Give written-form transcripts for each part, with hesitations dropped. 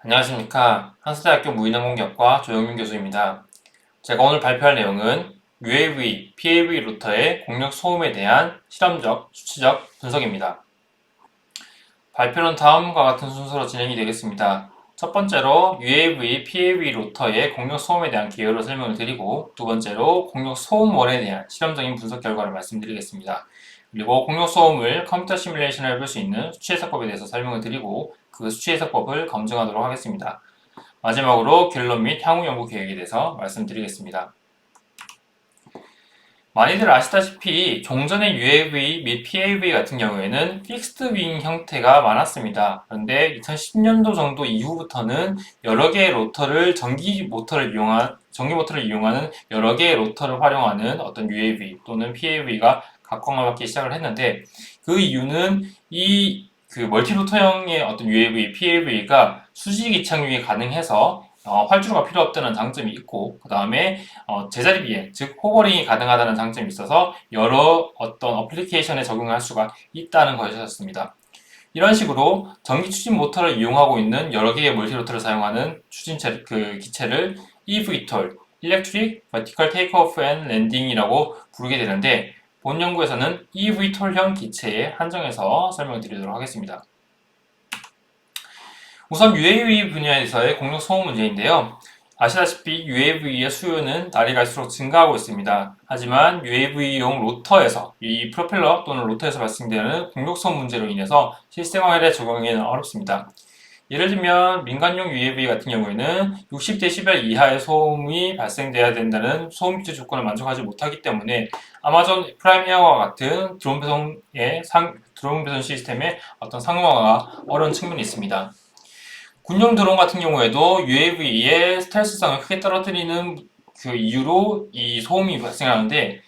안녕하십니까. 한스대학교 무인항공학과 조영민 교수입니다. 제가 오늘 발표할 내용은 UAV, PAV 루터의 공력 소음에 대한 실험적, 수치적 분석입니다. 발표는 다음과 같은 순서로 진행이 되겠습니다. 첫 번째로 UAV, PAV 루터의 공력 소음에 대한 개요로 설명을 드리고, 두 번째로 공력 소음원에 대한 실험적인 분석 결과를 말씀드리겠습니다. 그리고 공력 소음을 컴퓨터 시뮬레이션을 해볼 수 있는 수치 해석법에 대해서 설명을 드리고, 그 수치 해석법을 검증하도록 하겠습니다. 마지막으로 결론 및 향후 연구 계획에 대해서 말씀드리겠습니다. 많이들 아시다시피 종전의 UAV 및 PAV 같은 경우에는 픽스드 윙 형태가 많았습니다. 그런데 2010년도 정도 이후부터는 여러 개의 로터를 전기 모터를 이용하는 여러 개의 로터를 활용하는 어떤 UAV 또는 PAV가 각광을 받기 시작을 했는데, 그 이유는 그 멀티로터형의 어떤 UAV, PAV가 수직 이착륙이 가능해서 활주로가 필요 없다는 장점이 있고, 그 다음에 제자리 비행, 즉 호버링이 가능하다는 장점이 있어서 여러 어떤 어플리케이션에 적용할 수가 있다는 것이었습니다. 이런 식으로 전기 추진 모터를 이용하고 있는 여러 개의 멀티로터를 사용하는 기체를 eVTOL, Electric Vertical Takeoff and Landing이라고 부르게 되는데, 본 연구에서는 eVTOL형 기체에 한정해서 설명드리도록 하겠습니다. 우선 UAV 분야에서의 공력 소음 문제인데요. 아시다시피 UAV의 수요는 날이 갈수록 증가하고 있습니다. 하지만 UAV용 로터에서, 이 프로펠러 또는 로터에서 발생되는 공력 소음 문제로 인해서 실생활에 적용하기는 어렵습니다. 예를 들면 민간용 UAV 같은 경우에는 60dB 이하의 소음이 발생돼야 된다는 소음 규제 조건을 만족하지 못하기 때문에 아마존 프라임 에어와 같은 드론 배송 시스템의 어떤 상용화가 어려운 측면이 있습니다. 군용 드론 같은 경우에도 UAV의 스텔스성을 크게 떨어뜨리는 그 이유로 이 소음이 발생하는데,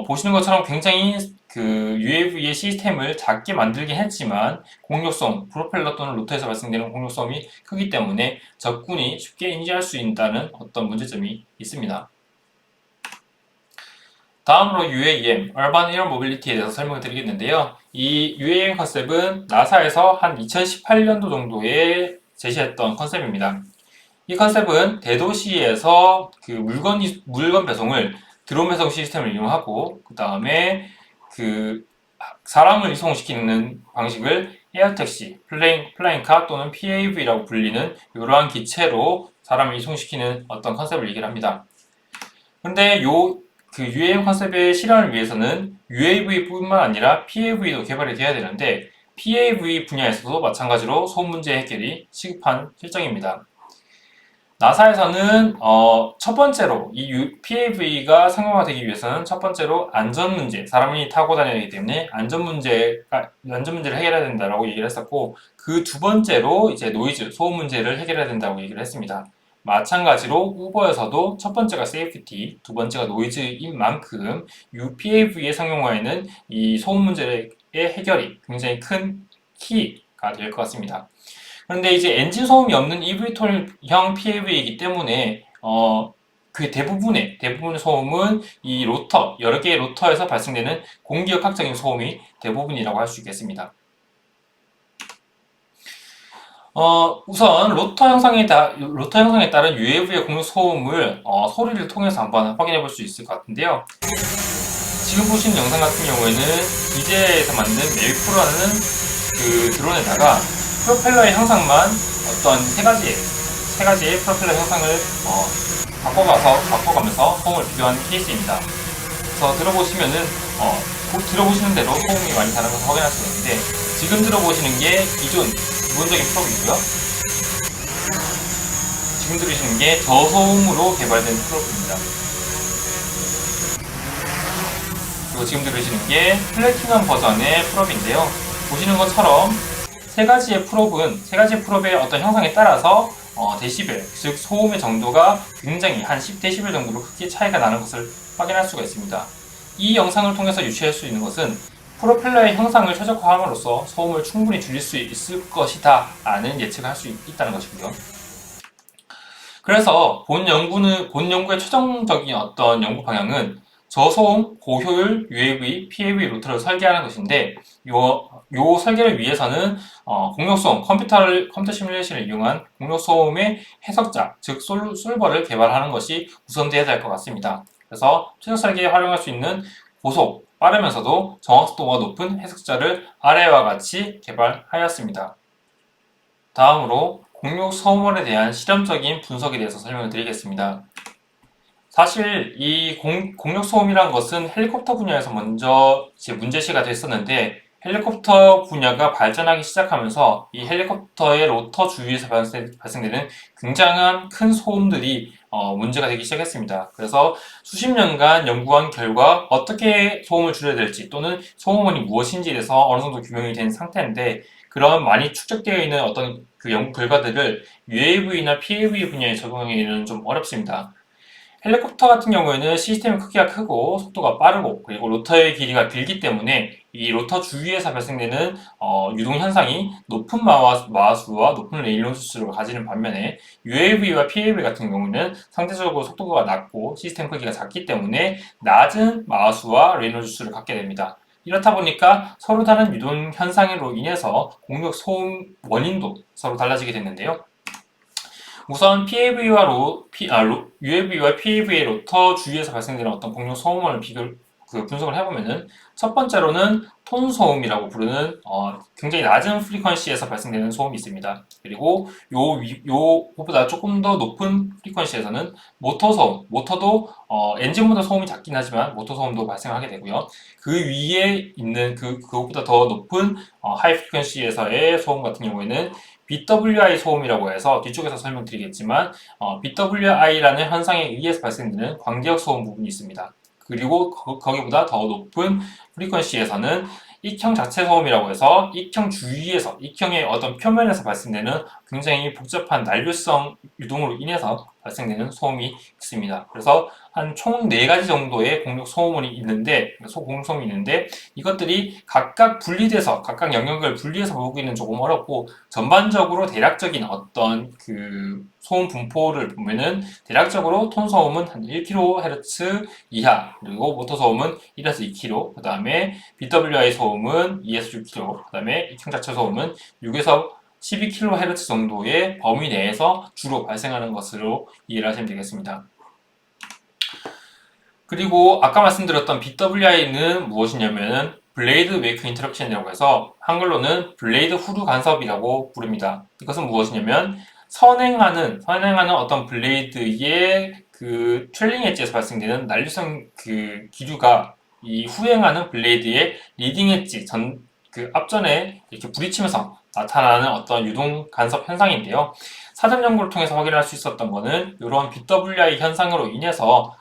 보시는 것처럼 굉장히 그 UAV의 시스템을 작게 만들긴 했지만 공력소음, 프로펠러 또는 로터에서 발생되는 공력소음이 크기 때문에 적군이 쉽게 인지할 수 있다는 어떤 문제점이 있습니다. 다음으로 UAM, Urban Air Mobility에 대해서 설명을 드리겠는데요. 이 UAM 컨셉은 나사에서 한 2018년도 정도에 제시했던 컨셉입니다. 이 컨셉은 대도시에서 그 물건 배송을 드론 배송 시스템을 이용하고, 그 다음에 그 사람을 이송시키는 방식을 에어택시, 플라잉카 또는 PAV라고 불리는 이러한 기체로 사람을 이송시키는 어떤 컨셉을 얘기를 합니다. 그런데 그 UAM 컨셉의 실현을 위해서는 UAV뿐만 아니라 PAV도 개발이 돼야 되는데, PAV 분야에서도 마찬가지로 소음 문제 해결이 시급한 실정입니다. 나사에서는 첫 번째로 이 PAV가 상용화되기 위해서는 첫 번째로 안전 문제, 사람이 타고 다녀야 하기 때문에 안전 문제를 해결해야 된다라고 얘기를 했었고, 그 두 번째로 이제 노이즈, 소음 문제를 해결해야 된다고 얘기를 했습니다. 마찬가지로 우버에서도 첫 번째가 세이프티, 두 번째가 노이즈인 만큼 UPAV의 상용화에는 이 소음 문제의 해결이 굉장히 큰 키가 될 것 같습니다. 그런데 이제 엔진 소음이 없는 eVTOL형 PAV이기 때문에 그 대부분의 소음은 이 로터, 여러 개의 로터에서 발생되는 공기역학적인 소음이 대부분이라고 할 수 있겠습니다. 우선 로터 형상에 따른 UAV의 공력 소음을 소리를 통해서 한번 확인해 볼 수 있을 것 같은데요. 지금 보시는 영상 같은 경우에는 기제에서 만든 메이프로라는 그 드론에다가 프로펠러의 형상만 어떤 세 가지의 프로펠러 형상을 바꿔가면서 소음을 비교하는 케이스입니다. 그래서 들어보시는 대로 소음이 많이 다른 것을 확인할 수가 있는데, 지금 들어보시는 게 기본적인 프로브이고요. 지금 들으시는 게 저소음으로 개발된 프로브입니다. 그리고 지금 들으시는 게 플래티넘 버전의 프로브인데요. 보시는 것처럼 세 가지의 프로브의 어떤 형상에 따라서 데시벨, 즉 소음의 정도가 굉장히 한 10데시벨 정도로 크게 차이가 나는 것을 확인할 수가 있습니다. 이 영상을 통해서 유추할 수 있는 것은 프로펠러의 형상을 최적화함으로써 소음을 충분히 줄일 수 있을 것이다 라는 예측을 할 수 있다는 것이고요. 그래서 본 연구의 최종적인 어떤 연구 방향은 저소음, 고효율 UAV, PAV 로터를 설계하는 것인데 요 설계를 위해서는 공력소음, 컴퓨터 시뮬레이션을 이용한 공력소음의 해석자, 즉 솔버를 개발하는 것이 우선되어야 될 것 같습니다. 그래서 최적 설계에 활용할 수 있는 고속, 빠르면서도 정확도가 높은 해석자를 아래와 같이 개발하였습니다. 다음으로 공력 소음원에 대한 실험적인 분석에 대해서 설명을 드리겠습니다. 사실 이 공력 소음이란 것은 헬리콥터 분야에서 먼저 문제시가 됐었는데 헬리콥터 분야가 발전하기 시작하면서 이 헬리콥터의 로터 주위에서 발생되는 굉장한 큰 소음들이 문제가 되기 시작했습니다. 그래서 수십 년간 연구한 결과 어떻게 소음을 줄여야 될지 또는 소음원이 무엇인지에 대해서 어느 정도 규명이 된 상태인데 그런 많이 축적되어 있는 어떤 그 연구 결과들을 UAV나 PAV 분야에 적용하기는 좀 어렵습니다. 헬리콥터 같은 경우에는 시스템의 크기가 크고 속도가 빠르고 그리고 로터의 길이가 길기 때문에 이 로터 주위에서 발생되는 유동 현상이 높은 마하수와 높은 레일런스 수를 가지는 반면에 UAV와 PAV 같은 경우는 상대적으로 속도가 낮고 시스템 크기가 작기 때문에 낮은 마하수와 레일런스 수를 갖게 됩니다. 이렇다 보니까 서로 다른 유동 현상으로 인해서 공격 소음 원인도 서로 달라지게 됐는데요. 우선 UAV와 PAV의 로터 주위에서 발생되는 어떤 공룡 소음원을 분석을 해보면은 첫 번째로는 톤 소음이라고 부르는 굉장히 낮은 프리퀀시에서 발생되는 소음이 있습니다. 그리고 요보다 조금 더 높은 프리퀀시에서는 모터 소음, 모터도 엔진보다 소음이 작긴 하지만 모터 소음도 발생하게 되고요. 그 위에 있는 그것보다 더 높은 하이 프리퀀시에서의 소음 같은 경우에는 BWI 소음이라고 해서 뒤쪽에서 설명드리겠지만 BWI라는 현상에 의해서 발생되는 광기역 소음 부분이 있습니다. 그리고 거기보다 더 높은 프리퀀시에서는 익형 자체 소음이라고 해서 익형 주위에서 익형의 어떤 표면에서 발생되는 굉장히 복잡한 난류성 유동으로 인해서 발생되는 소음이 있습니다. 그래서 한 총 4가지 정도의 공력 소음원이 있는데 공력 소음이 있는데 이것들이 각각 분리돼서 각각 영역을 분리해서 보기는 조금 어렵고 전반적으로 대략적인 어떤 그 소음 분포를 보면은 대략적으로 톤 소음은 한 1kHz 이하 그리고 모터 소음은 1에서 2kg 그 다음에 BWI 소음은 2에서 6kg 그 다음에 익형 자체 소음은 6에서 12kHz 정도의 범위 내에서 주로 발생하는 것으로 이해를 하시면 되겠습니다. 그리고 아까 말씀드렸던 BWI는 무엇이냐면은 블레이드 웨이크 인터랙션이라고 해서 한글로는 블레이드 후르 간섭이라고 부릅니다. 이것은 무엇이냐면 선행하는 어떤 블레이드의 그 트레일링 엣지에서 발생되는 난류성 그 기류가 이 후행하는 블레이드의 리딩 엣지 그 앞전에 이렇게 부딪히면서 나타나는 어떤 유동 간섭 현상인데요. 사전 연구를 통해서 확인할 수 있었던 것은 이런 BWI 현상으로 인해서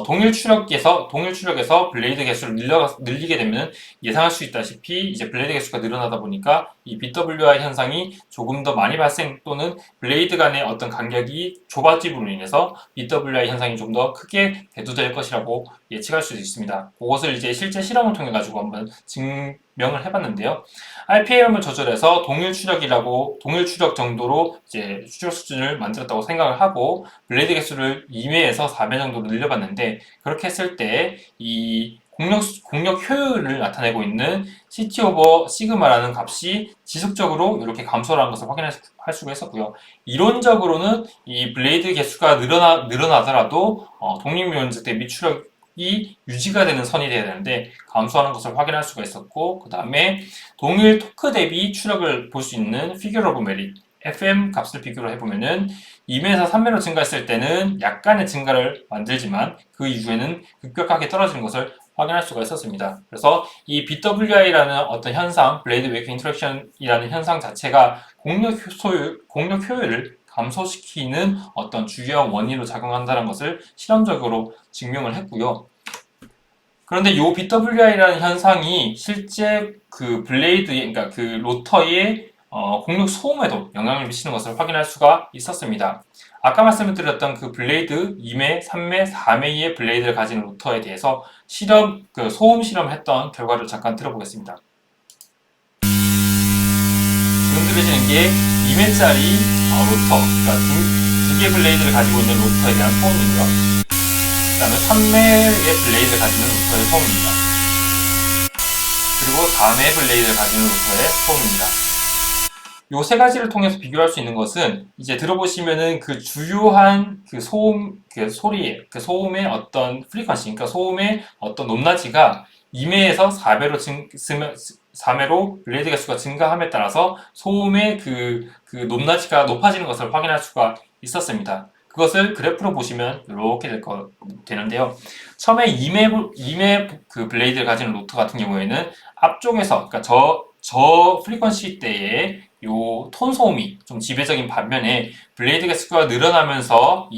동일 추력에서 블레이드 개수를 늘리게 되면 예상할 수 있다시피 이제 블레이드 개수가 늘어나다 보니까 이 BWI 현상이 조금 더 많이 발생 또는 블레이드 간의 어떤 간격이 좁아짐으로 인해서 BWI 현상이 좀 더 크게 대두될 것이라고 예측할 수 있습니다. 그것을 이제 실제 실험을 통해 가지고 한번 증명을 해봤는데요. RPM을 조절해서 동일 추력 정도로 이제 추력 수준을 만들었다고 생각을 하고 블레이드 개수를 2배에서 4배 정도로 늘려봤는데 그렇게 했을 때 이 공력 효율을 나타내고 있는 CT 오버 시그마라는 값이 지속적으로 이렇게 감소하는 것을 확인할 수가 있었고요. 이론적으로는 이 블레이드 개수가 늘어나더라도 독립유연제 대비 추력이 유지가 되는 선이 돼야 되는데 감소하는 것을 확인할 수가 있었고 그 다음에 동일 토크 대비 추력을 볼 수 있는 피규어 오브 메릿 FM 값을 비교를 해보면은 2배에서 3배로 증가했을 때는 약간의 증가를 만들지만 그 이후에는 급격하게 떨어지는 것을 확인할 수가 있었습니다. 그래서 이 BWI라는 어떤 현상, 블레이드 웨이크 인터랙션이라는 현상 자체가 공력 효율을 감소시키는 어떤 주요한 원인으로 작용한다는 것을 실험적으로 증명을 했고요. 그런데 이 BWI라는 현상이 실제 그 그러니까 그 로터의 공력 소음에도 영향을 미치는 것을 확인할 수가 있었습니다. 아까 말씀드렸던 그 블레이드 2매, 3매, 4매의 블레이드를 가진 로터에 대해서 소음 실험했던 결과를 잠깐 들어보겠습니다. 지금 들으시는 게 2매짜리 로터, 그러니까 두 개의 블레이드를 가지고 있는 로터에 대한 소음이고요. 그 다음에 3매의 블레이드를 가지는 로터의 소음입니다. 그리고 4매 블레이드를 가지는 로터의 소음입니다. 요 세 가지를 통해서 비교할 수 있는 것은 이제 들어보시면은 그 주요한 그 소음, 그 소리의, 그 소음의 어떤 프리퀀시, 그러니까 소음의 어떤 높낮이가 2매에서 4매로 블레이드 개수가 증가함에 따라서 소음의 그 높낮이가 높아지는 것을 확인할 수가 있었습니다. 그것을 그래프로 보시면 이렇게 되는데요. 처음에 2매 그 블레이드를 가지는 로터 같은 경우에는 앞쪽에서, 그러니까 저 프리퀀시 때의 요 톤 소음이 좀 지배적인 반면에 블레이드 개수가 늘어나면서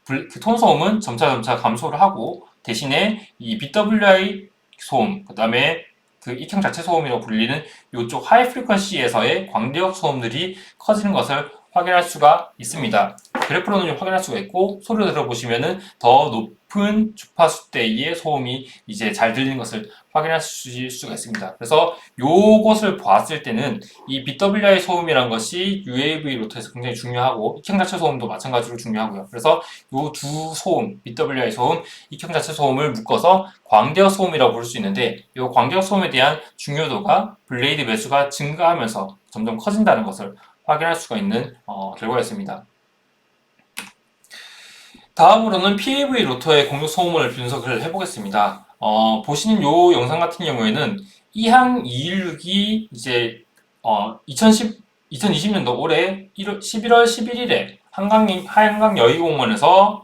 그 톤 소음은 점차 감소를 하고 대신에 이 BWI 소음, 그 다음에 그 익형 자체 소음이라고 불리는 이쪽 하이 프리퀀시에서의 광대역 소음들이 커지는 것을 확인할 수가 있습니다. 그래프로는 확인할 수가 있고 소리를 들어보시면은 더 높은 주파수 대의 소음이 이제 잘 들리는 것을 확인하실 수가 있습니다. 그래서 요것을 봤을 때는 이 BWI 소음이라는 것이 UAV 로터에서 굉장히 중요하고 익형 자체 소음도 마찬가지로 중요하고요. 그래서 요 두 소음, BWI 소음, 익형 자체 소음을 묶어서 광대역 소음이라고 부를 수 있는데 이 광대역 소음에 대한 중요도가 블레이드 매수가 증가하면서 점점 커진다는 것을 확인할 수가 있는 결과였습니다. 다음으로는 PAV 로터의 공유 소음을 분석을 해보겠습니다. 보시는 요 영상 같은 경우에는 이항 216이 이제 2020년도 올해 11월 11일에 한강 여의도공원에서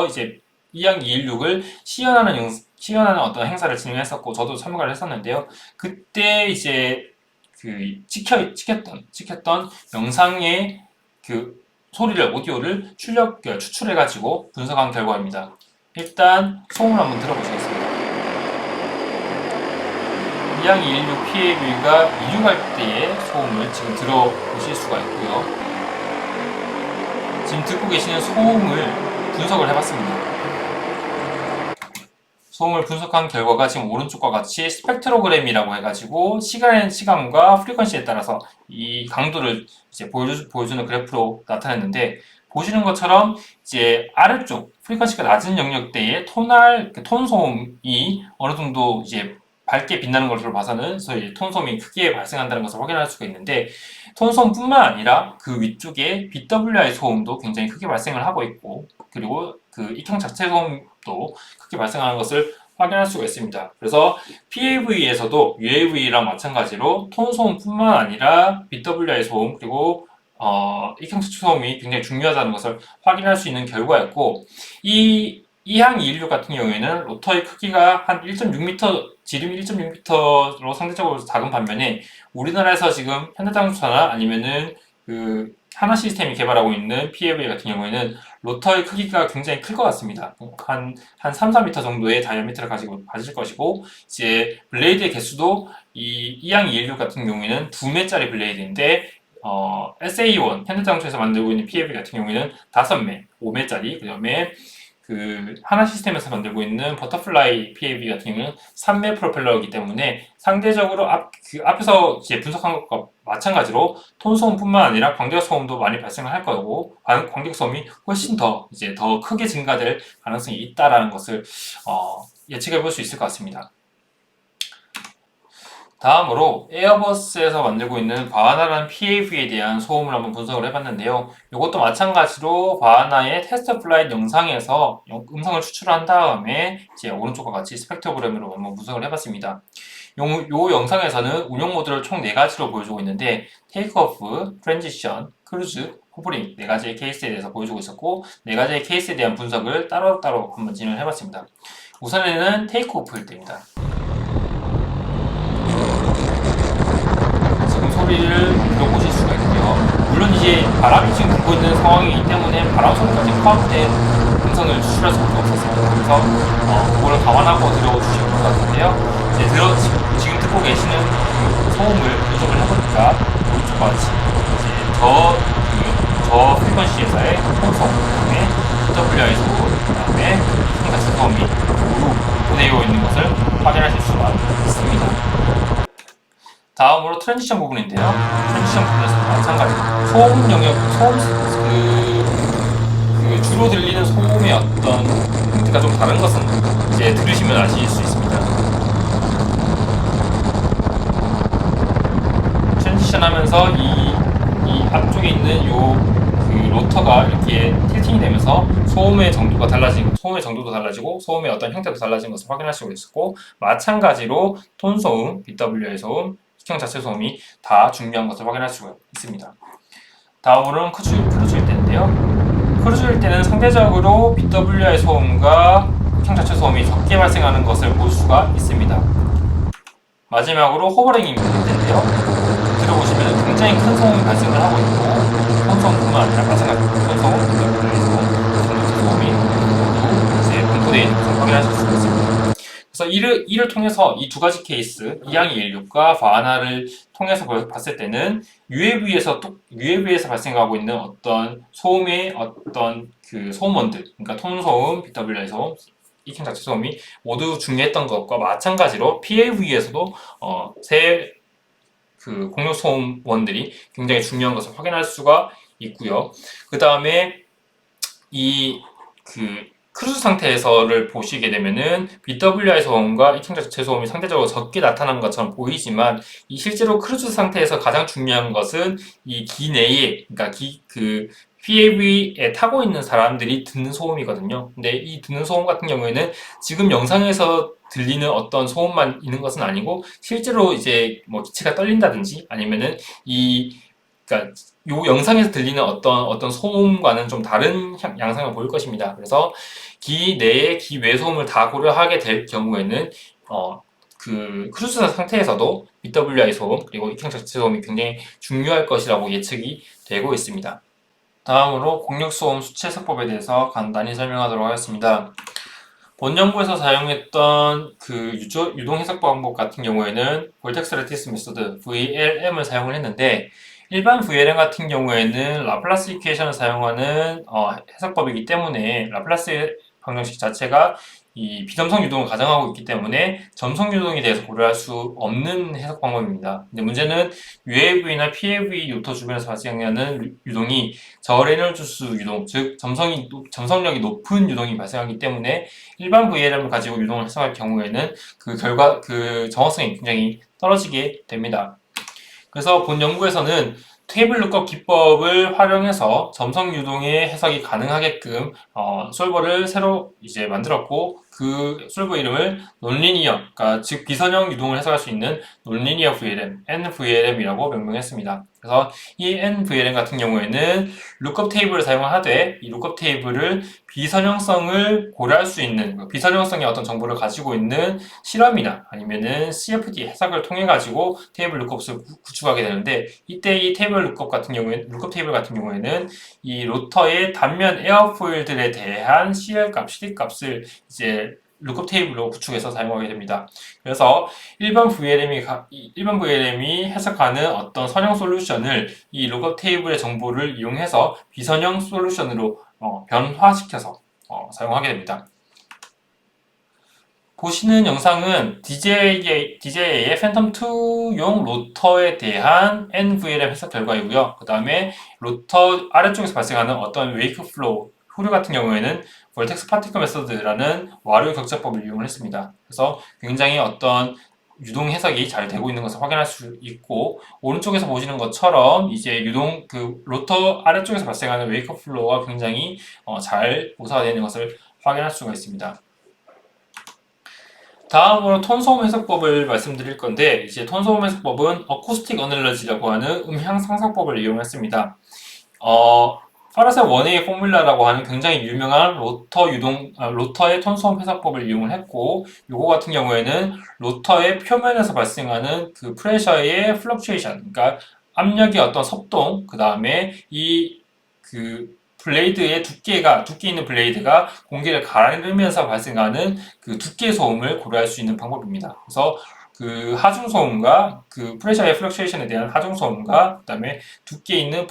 이제 이항 216을 시연하는 어떤 행사를 진행했었고 저도 참가를 했었는데요. 그때 이제 그 찍혔던 영상의 그 오디오를 추출해가지고 분석한 결과입니다. 일단 소음을 한번 들어보시겠습니다. 이항 216 PAV가 이륙할 때의 소음을 지금 들어보실 수가 있고요. 지금 듣고 계시는 소음을 분석을 해봤습니다. 소음을 분석한 결과가 지금 오른쪽과 같이 스펙트로그램이라고 해가지고 시간과 프리퀀시에 따라서 이 강도를 이제 보여주는 그래프로 나타냈는데 보시는 것처럼 이제 아래쪽 프리퀀시가 낮은 영역대의 톤 소음이 어느 정도 이제 밝게 빛나는 것으로 봐서는 톤 소음이 크게 발생한다는 것을 확인할 수가 있는데 톤 소음뿐만 아니라 그 위쪽에 BWI 소음도 굉장히 크게 발생을 하고 있고 그리고 그 익형 자체 소음도 크게 발생하는 것을 확인할 수가 있습니다. 그래서 PAV에서도 UAV랑 마찬가지로 톤 소음뿐만 아니라 BWI 소음 그리고 익형 자체 소음이 굉장히 중요하다는 것을 확인할 수 있는 결과였고 이항 216 같은 경우에는 로터의 크기가 한 1.6m, 지름이 1.6m로 상대적으로 작은 반면에 우리나라에서 지금 현대자동차나 아니면은 그 하나 시스템이 개발하고 있는 PAV 같은 경우에는 로터의 크기가 굉장히 클 것 같습니다. 한 3, 4m 정도의 다이아미터를 가질 것이고 이제 블레이드의 개수도 이항 216 같은 경우에는 2매짜리 블레이드인데 SA1 현대자동차에서 만들고 있는 PAV 같은 경우에는 5매, 5매짜리 그 다음에 그 하나 시스템에서 만들고 있는 버터플라이 PAV 같은 경우는 3매 프로펠러이기 때문에 상대적으로 앞에서 이제 분석한 것과 마찬가지로 톤 소음뿐만 아니라 광대역 소음도 많이 발생을 할 거고 광대역 소음이 훨씬 더 크게 증가될 가능성이 있다라는 것을 예측해 볼 수 있을 것 같습니다. 다음으로 에어버스에서 만들고 있는 바하나라는 PAV에 대한 소음을 한번 분석을 해봤는데요. 이것도 마찬가지로 바하나의 테스트 플라잇 영상에서 음성을 추출한 다음에 이제 오른쪽과 같이 스펙트로그램으로 한번 분석을 해봤습니다. 요 영상에서는 운영 모드를 총 4가지로 보여주고 있는데 테이크오프, 트랜지션, 크루즈, 호버링 4가지의 케이스에 대해서 보여주고 있었고 4가지의 케이스에 대한 분석을 따로따로 한번 진행을 해봤습니다. 우선에는 테이크오프일 때입니다. 소리를 들어보실 수가 있고요. 물론 이제 바람이 지금 불고 있는 상황이기 때문에 바람 소리까지 포함된 음성을 추출할 수밖에 없었습니다. 그래서 그걸 감안하고 들어주시면 될 것 같은데요. 이제 지금 듣고 계시는 그 소음을 분석을 해보니까 오른쪽과 같이 이제 저 프리퀀시에서의 톤소음, 그다음에 WI 소음, 그다음에 성자체 소음이 모두 보내어 있는 것을 확인하실 수가 있습니다. 다음으로 트랜지션 부분인데요. 트랜지션 부분에서도 마찬가지로 소음 영역, 주로 주로 들리는 소음의 어떤 형태가 좀 다른 것은 이제 들으시면 아실 수 있습니다. 트랜지션 하면서 이 앞쪽에 있는 그 로터가 이렇게 틸팅이 되면서 소음의 정도도 달라지고 소음의 어떤 형태도 달라진 것을 확인할 수가 있었고, 마찬가지로 톤 소음, BWI 소음, 식형 자체 소음이 다 중요한 것을 확인할 수가 있습니다. 다음으로는 크루즈일 때인데요. 크루즈일 때는 상대적으로 BWI 소음과 식형 자체 소음이 적게 발생하는 것을 볼 수가 있습니다. 마지막으로 호버링일 때인데요. 들어보시면 굉장히 큰 소음이 발생을 하고 있고, 톤소음뿐만 아니라 마찬가지로 톤소음, BWI 소음, 식형 자체 소음이 모두 이제 분포되어 있는 것을 확인하실 수가 있습니다. 그래서 이를 통해서 이 두 가지 케이스, 이항이일육과 바하나를 통해서 봤을 때는 UAV에서 발생하고 있는 어떤 소음의 어떤 그 소음원들, 그러니까 톤소음, BWI 소음, 익힘 자체 소음이 모두 중요했던 것과 마찬가지로 PAV에서도 새 그 공력 소음원들이 굉장히 중요한 것을 확인할 수가 있고요. 그 다음에 크루즈 상태에서를 보시게 되면은 BWI 소음과 익힘 자체 소음이 상대적으로 적게 나타난 것처럼 보이지만, 이 실제로 크루즈 상태에서 가장 중요한 것은 이 기 내에, 그러니까 PAV에 타고 있는 사람들이 듣는 소음이거든요. 근데 이 듣는 소음 같은 경우에는 지금 영상에서 들리는 어떤 소음만 있는 것은 아니고, 실제로 이제 뭐 기체가 떨린다든지 아니면은 그러니까 요 영상에서 들리는 어떤 소음과는 좀 다른 양상을 보일 것입니다. 그래서 기 내에 기 외 소음을 다 고려하게 될 경우에는 그 크루즈 상태에서도 BWI 소음 그리고 익형 자체 소음이 굉장히 중요할 것이라고 예측이 되고 있습니다. 다음으로 공력소음 수치해석법에 대해서 간단히 설명하도록 하겠습니다. 본 연구에서 사용했던 그 유동 해석 방법 같은 경우에는 볼텍스 레티스 메소드 VLM을 사용을 했는데, 일반 VLM 같은 경우에는 라플라스 이퀘이션을 사용하는 해석법이기 때문에 라플라스 방정식 자체가 이 비점성 유동을 가정하고 있기 때문에 점성 유동에 대해서 고려할 수 없는 해석 방법입니다. 근데 문제는 UAV나 PAV 요터 주변에서 발생하는 유동이 저레놀주스 유동, 즉 점성력이 높은 유동이 발생하기 때문에 일반 VLM을 가지고 유동을 해석할 경우에는 그 정확성이 굉장히 떨어지게 됩니다. 그래서 본 연구에서는 테이블 룩업 기법을 활용해서 점성 유동의 해석이 가능하게끔 솔버를 새로 이제 만들었고, 그 솔버 이름을 논리니어, 그러니까 즉 비선형 유동을 해석할 수 있는 논리니어 VLM, NVLM이라고 명명했습니다. 그래서 이 NVLM 같은 경우에는 룩업 테이블을 사용하되, 이 룩업 테이블을 비선형성을 고려할 수 있는, 비선형성의 어떤 정보를 가지고 있는 실험이나 아니면은 CFD 해석을 통해 가지고 테이블 룩업을 구축하게 되는데, 이때 이 룩업 테이블 같은 경우에는 이 로터의 단면 에어포일들에 대한 CL 값, CD 값을 이제 룩업 테이블로 구축해서 사용하게 됩니다. 그래서 일반 VLM이 해석하는 어떤 선형 솔루션을 이 룩업 테이블의 정보를 이용해서 비선형 솔루션으로 변화시켜서 사용하게 됩니다. 보시는 영상은 DJI의 팬텀2용 로터에 대한 NVLM 해석 결과이고요. 그 다음에 로터 아래쪽에서 발생하는 어떤 웨이크 플로우, 후류 같은 경우에는 볼텍스 파티클 메소드라는 와류 격자법을 이용을 했습니다. 그래서 굉장히 어떤 유동 해석이 잘 되고 있는 것을 확인할 수 있고, 오른쪽에서 보시는 것처럼 이제 로터 아래쪽에서 발생하는 웨이크 플로우가 굉장히 잘 모사되어 있는 것을 확인할 수가 있습니다. 다음으로 톤소음 해석법을 말씀드릴 건데, 이제 톤소음 해석법은 어쿠스틱 어널러지라고 하는 음향 상상법을 이용했습니다. 파라셀 1A 포뮬라라고 하는 굉장히 유명한 로터의 톤소음 해석법을 이용을 했고, 요거 같은 경우에는 로터의 표면에서 발생하는 그 프레셔의 플럭추에이션, 그러니까 압력의 어떤 섭동, 그 다음에 블레이드의 두께 있는 블레이드가 공기를 가르면서 발생하는 그 두께 소음을 고려할 수 있는 방법입니다. 그래서 그 하중 소음과 그 프레셔의 플럭추에이션에 대한 하중 소음과 그다음에 두께 있는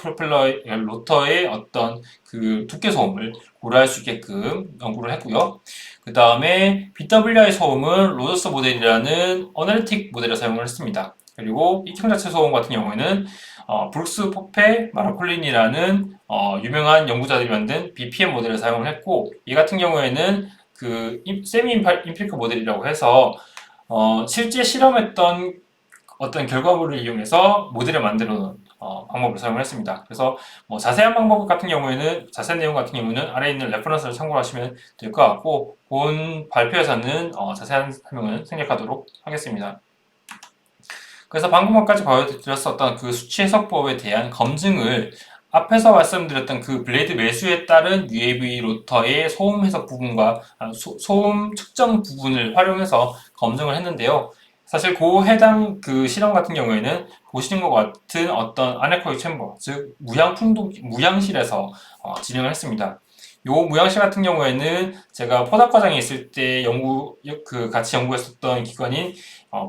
로터의 어떤 그 두께 소음을 고려할 수 있게끔 연구를 했고요. 그 다음에 BWI 소음은 로저스 모델이라는 어널리틱 모델을 사용을 했습니다. 그리고 익형 자체 소음 같은 경우에는 브룩스 포페 마라콜린이라는 유명한 연구자들이 만든 BPM 모델을 사용을 했고, 이 같은 경우에는 그 세미 임피리컬 모델이라고 해서 실제 실험했던 어떤 결과물을 이용해서 모델을 만들어 놓은 방법을 사용을 했습니다. 그래서 뭐 자세한 방법 같은 경우에는, 자세한 내용 같은 경우는 아래에 있는 레퍼런스를 참고하시면 될 것 같고, 본 발표에서는 자세한 설명은 생략하도록 하겠습니다. 그래서 방금까지 보여드렸었던 그 수치 해석법에 대한 검증을 앞에서 말씀드렸던 그 블레이드 매수에 따른 UAV 로터의 소음 해석 부분과 소음 측정 부분을 활용해서 검증을 했는데요. 사실 그 해당 그 실험 같은 경우에는 보시는 것 같은 어떤 아네코익 챔버, 즉 무향실에서 진행을 했습니다. 요 무향실 같은 경우에는 제가 포닥과정에 있을 때 같이 연구했었던 기관인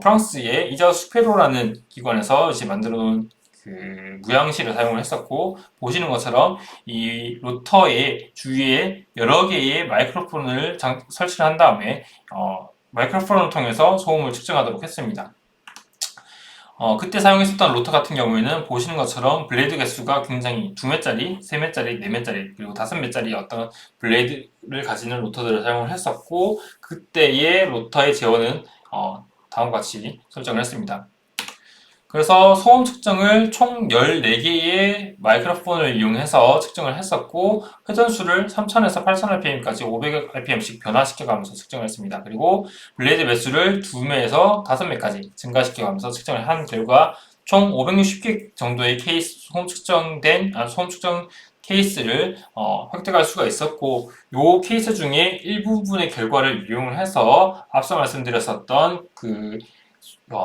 프랑스의 이자 수페로라는 기관에서 이제 만들어 놓은 그 무향실을 사용을 했었고, 보시는 것처럼 이 로터의 주위에 여러 개의 마이크로폰을 설치를 한 다음에 마이크로폰을 통해서 소음을 측정하도록 했습니다. 그때 사용했었던 로터 같은 경우에는 보시는 것처럼 블레이드 개수가 굉장히 2매짜리, 3매짜리, 4매짜리, 그리고 5매짜리 어떤 블레이드를 가지는 로터들을 사용을 했었고, 그때의 로터의 제어는 다음과 같이 설정을 했습니다. 그래서 소음 측정을 총 14개의 마이크로폰을 이용해서 측정을 했었고, 회전수를 3000에서 8000rpm까지 500rpm씩 변화시켜가면서 측정을 했습니다. 그리고 블레이드 매수를 2매에서 5매까지 증가시켜가면서 측정을 한 결과 총 560개 정도의 소음 측정 케이스를 획득할 수가 있었고, 이 케이스 중에 일부분의 결과를 이용을 해서 앞서 말씀드렸었던 그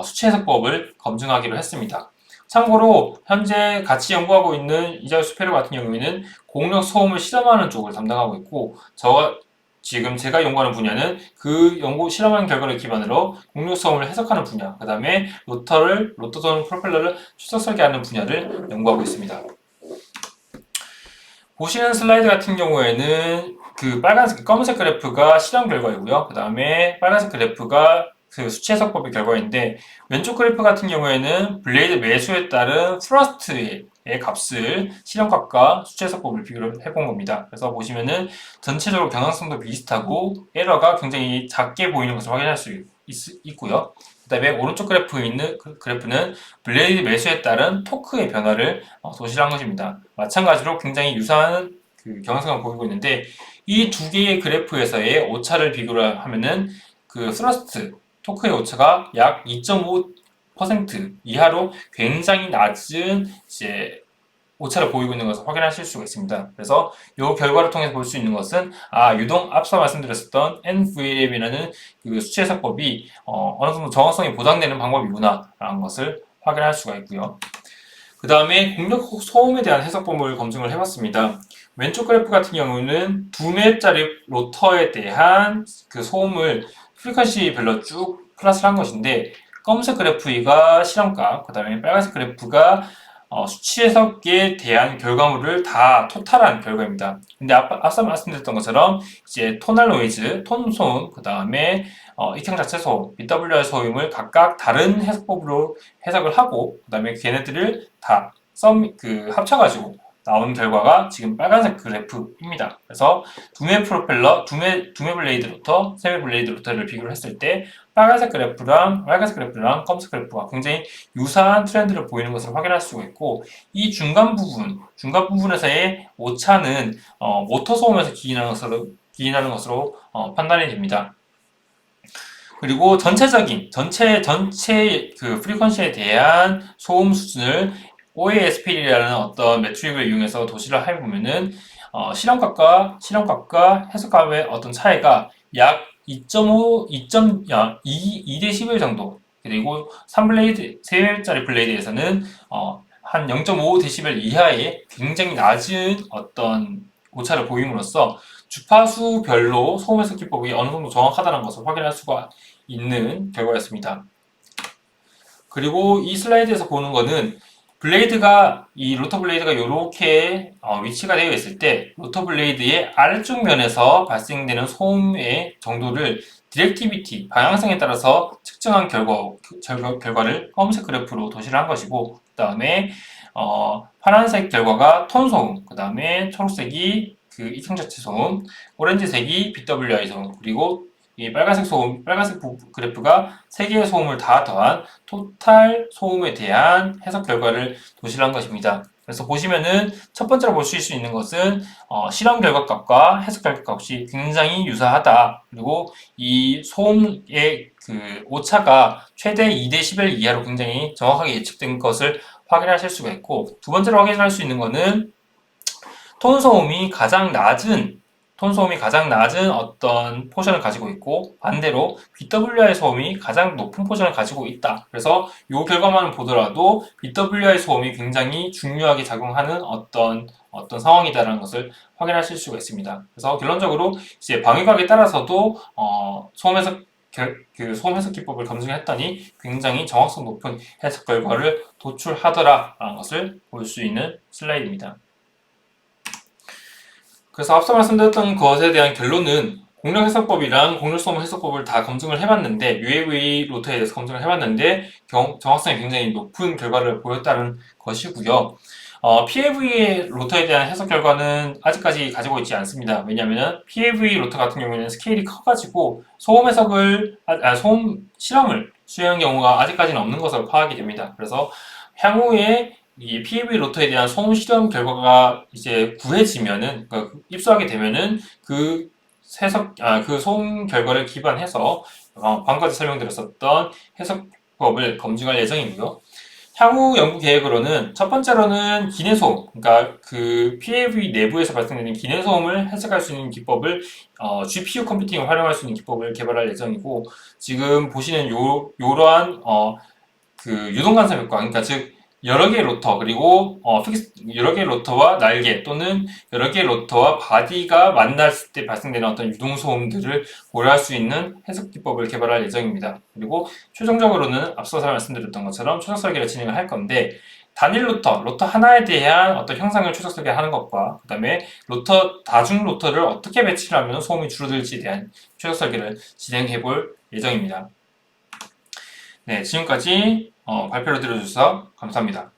수치 해석법을 검증하기로 했습니다. 참고로 현재 같이 연구하고 있는 이자우 스페르 같은 경우에는 공력 소음을 실험하는 쪽을 담당하고 있고, 지금 제가 연구하는 분야는 그 연구 실험한 결과를 기반으로 공력 소음을 해석하는 분야, 그 다음에 로터 또는 프로펠러를 추적 설계하는 분야를 연구하고 있습니다. 보시는 슬라이드 같은 경우에는 그 검은색 그래프가 실험 결과이고요. 그 다음에 빨간색 그래프가 그 수치 해석법의 결과인데, 왼쪽 그래프 같은 경우에는 블레이드 매수에 따른 프러스트의 값을 실험값과 수치 해석법을 비교를 해본 겁니다. 그래서 보시면은 전체적으로 경항성도 비슷하고 에러가 굉장히 작게 보이는 것을 확인할 수 있고요. 그 다음에 오른쪽 그래프에 있는 그래프는 블레이드 매수에 따른 토크의 변화를 도출한 것입니다. 마찬가지로 굉장히 유사한 그 경향성을 보이고 있는데, 이 두 개의 그래프에서의 오차를 비교를 하면은 그 스러스트 토크의 오차가 약 2.5% 이하로 굉장히 낮은 이제 오차를 보이고 있는 것을 확인하실 수가 있습니다. 그래서 이 결과를 통해서 볼 수 있는 것은 유동 앞서 말씀드렸었던 NVLM이라는 그 수치 해석법이 어느 정도 정확성이 보장되는 방법이구나 라는 것을 확인할 수가 있고요. 그 다음에 공력 소음에 대한 해석법을 검증을 해봤습니다. 왼쪽 그래프 같은 경우는 2매짜리 로터에 대한 그 소음을 프리퀀시별로 쭉 플러스를 한 것인데, 검은색 그래프가 실험값, 그 다음에 빨간색 그래프가 수치 해석에 대한 결과물을 다 토탈한 결과입니다. 근데 앞서 말씀드렸던 것처럼 이제 토널 노이즈, 톤 소음, 그 다음에 익형 자체 소음, BWR 소음을 각각 다른 해석법으로 해석을 하고, 그 다음에 걔네들을 다 합쳐가지고 나온 결과가 지금 빨간색 그래프입니다. 그래서 두매 프로펠러, 두매 블레이드 로터, 세매 블레이드 로터를 비교를 했을 때 빨간색 그래프랑 검은색 그래프가 굉장히 유사한 트렌드를 보이는 것을 확인할 수가 있고, 이 중간 부분에서의 오차는 모터 소음에서 기인하는 것으로 판단이 됩니다. 그리고 전체 그 프리퀀시에 대한 소음 수준을 OASP라는 어떤 매트릭을 이용해서 도시를 해보면은 실험값과 해석값의 어떤 차이가 약 2대11 정도, 그리고 3짜리 블레이드에서는 한 0.5dB 이하의 굉장히 낮은 어떤 오차를 보임으로써 주파수별로 소음 해석 기법이 어느 정도 정확하다는 것을 확인할 수가 있는 결과였습니다. 그리고 이 슬라이드에서 보는 거는 이 로터 블레이드가 이렇게 위치가 되어 있을 때 로터 블레이드의 아래쪽 면에서 발생되는 소음의 정도를 디렉티비티, 방향성에 따라서 측정한 결과를 검은색 그래프로 도시를 한 것이고, 그 다음에 파란색 결과가 톤 소음, 그 다음에 초록색이 그 이층 자체 소음, 오렌지색이 BWI 소음, 그리고 이 빨간색 소음, 빨간색 그래프가 세 개의 소음을 다 더한 토탈 소음에 대한 해석 결과를 도출한 것입니다. 그래서 보시면은 첫 번째로 보실 수 있는 것은 실험 결과값과 해석 결과값이 굉장히 유사하다. 그리고 이 소음의 그 오차가 최대 2대 11 이하로 굉장히 정확하게 예측된 것을 확인하실 수가 있고, 두 번째로 확인할 수 있는 것은 톤 소음이 가장 낮은 어떤 포션을 가지고 있고, 반대로 BWI 소음이 가장 높은 포션을 가지고 있다. 그래서 이 결과만 보더라도 BWI 소음이 굉장히 중요하게 작용하는 어떤 상황이다라는 것을 확인하실 수가 있습니다. 그래서 결론적으로 이제 방위각에 따라서도 소음 해석 기법을 검증했더니 굉장히 정확성 높은 해석 결과를 도출하더라라는 것을 볼 수 있는 슬라이드입니다. 그래서 앞서 말씀드렸던 것에 대한 결론은 공력 해석법이랑 공력 소음 해석법을 다 검증을 해봤는데, UAV 로터에 대해서 검증을 해봤는데 정확성이 굉장히 높은 결과를 보였다는 것이고요. PAV 로터에 대한 해석 결과는 아직까지 가지고 있지 않습니다. 왜냐하면 PAV 로터 같은 경우에는 스케일이 커가지고 소음 실험을 수행한 경우가 아직까지는 없는 것으로 파악이 됩니다. 그래서 향후에 이 PAV 로터에 대한 소음 실험 결과가 이제 구해지면은, 그러니까 입수하게 되면은 그 소음 결과를 기반해서 방금까지 설명드렸었던 해석법을 검증할 예정이고요. 향후 연구 계획으로는 첫 번째로는 기내소음, 그러니까 그 PAV 내부에서 발생되는 기내소음을 해석할 수 있는 기법을 GPU 컴퓨팅을 활용할 수 있는 기법을 개발할 예정이고, 지금 보시는 요러한 그 유동간섭 효과, 그러니까 즉 여러 개의 로터, 그리고 여러 개의 로터와 날개 또는 여러 개의 로터와 바디가 만났을 때 발생되는 어떤 유동 소음들을 고려할 수 있는 해석 기법을 개발할 예정입니다. 그리고 최종적으로는 앞서서 말씀드렸던 것처럼 추적 설계를 진행을 할 건데, 단일 로터 하나에 대한 어떤 형상을 추적 설계하는 것과 그 다음에 다중 로터를 어떻게 배치를 하면 소음이 줄어들지에 대한 추적 설계를 진행해 볼 예정입니다. 네, 지금까지 발표를 들어주셔서 감사합니다.